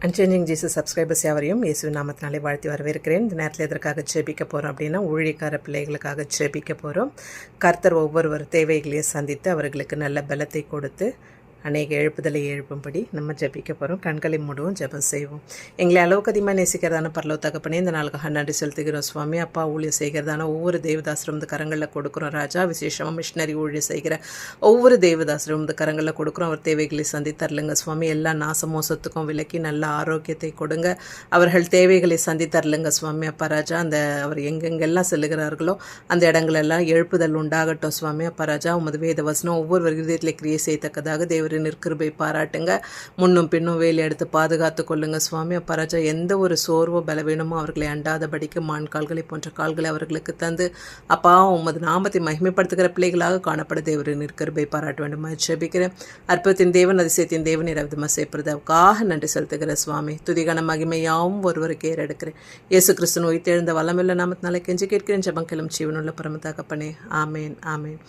Unchanging Jesus subscribers யாவரையும் இயேசுவின் நாமத்தினாலே வாழ்த்தி வரவேற்கிறேன். இந்த நேரத்தில் எதற்காக ஜெபிக்க போகிறோம் அப்படின்னா, ஊழியக்கார பிள்ளைகளுக்காக ஜெபிக்க போகிறோம். கர்த்தர் ஒவ்வொருவர் தேவைகளையும் சந்தித்து அவர்களுக்கு நல்ல பலத்தை கொடுத்து அநேக எழுப்புதலை எழுப்பும்படி நம்ம ஜெபிக்க போகிறோம். கண்களை மூடுவோம், ஜெபம் செய்வோம். எங்களை அளவுக்கு அதிகமாக நேசிக்கிறதான பரலோக தகப்பனே, இந்த நாளுக்காக நன்றி செலுத்துகிறோம் சுவாமி. அப்பா, ஊழியம் செய்கிறதான ஒவ்வொரு தேவதாசரும் இந்த கரங்களில் கொடுக்குறோம் ராஜா. விசேஷமாக மிஷினரி ஊழியம் செய்கிற ஒவ்வொரு தேவதாசரும் இந்த கரங்களில் கொடுக்குறோம். அவர் தேவைகளை சந்தித்தரலுங்க சுவாமி. எல்லா நாசமோசத்துக்கும் விலக்கி நல்ல ஆரோக்கியத்தை கொடுங்க. அவர்கள் தேவைகளை சந்தித்தரலுங்க சுவாமி. அப்பா ராஜா, அந்த அவர் எங்கெங்கெல்லாம் செல்லுகிறார்களோ அந்த இடங்களெல்லாம் எழுப்புதல் உண்டாகட்டும் சுவாமி. அப்பா ராஜா, உமது வேத வசனம் ஒவ்வொரு விதத்தில் கிரியை செய்யத்தக்கதாக தேவ நிற்கிருபை பாராட்டுங்க. முன்னும் பின்னும் வேலை எடுத்து பாதுகாத்து கொள்ளுங்க சுவாமி. அப்பராஜா, எந்த ஒரு சோர்வோ பலவீனமோ அவர்களை அண்டாதபடிக்கு கால்களை போன்ற கால்களை அவர்களுக்கு தந்து அப்பா உமது நாமத்தை மகிமைப்படுத்துகிற பிள்ளைகளாக காணப்பட தேவரை நிற்கிருபை பாராட்ட வேண்டுமா ஜெபிக்கிறேன். அற்புதத்தின் தேவன், அதிசயத்தின் தேவன், இரவிதமாக செய்யப்படுறதுக்காக நன்றி செலுத்துகிற சுவாமி. துதிகான மகிமையாவும் ஒருவருக்கு ஏறெடுக்கிறேன். இயேசு கிறிஸ்து உயிர்த்தெழுந்த வல்லமில்ல நாமத்தினால கெஞ்சி கேட்கிறேன். ஜெபங்களும் ஜீவனுள்ள பரமதகப்பனே, ஆமேன் ஆமேன்.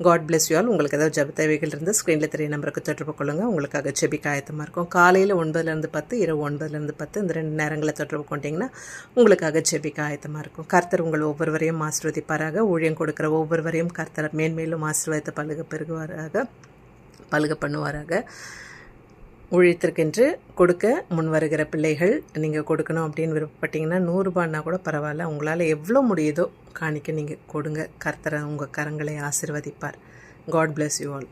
God bless you all. உங்களுக்கு ஏதாவது ஜெப தேவைகள் இருந்து ஸ்க்ரீனில் தெரிய நம்பருக்கு தொடர்பு கொள்ளுங்கள். உங்களுக்காக ஜெபிக்க ஆயத்தமாக இருக்கும். காலையில் 9-10, இரவு 9-10 இந்த 2 நேரங்களில் தொடர்பு கொண்டீங்கன்னா உங்களுக்காக ஜெபிக்க ஆயத்தமாக இருக்கும். கர்த்தர் உங்கள் ஒவ்வொருவரையும் ஆசீர்வதிப்பாராக. ஊழியம் கொடுக்குற ஒவ்வொருவரையும் கர்த்தர் மேன்மேலும் ஆசீர்வாதத்தை பலுக பண்ணுவாராக. ஊழியத்திற்கென்று கொடுக்க முன் வருகிற பிள்ளைகள், நீங்கள் கொடுக்கணும் அப்படின்னு விருப்பப்பட்டீங்கன்னா 100 ரூபான்னா கூட பரவாயில்ல. உங்களால் எவ்வளோ முடியுதோ காணிக்க நீங்கள் கொடுங்க. கர்த்தரை உங்கள் கரங்களை ஆசீர்வதிப்பார். God bless you all.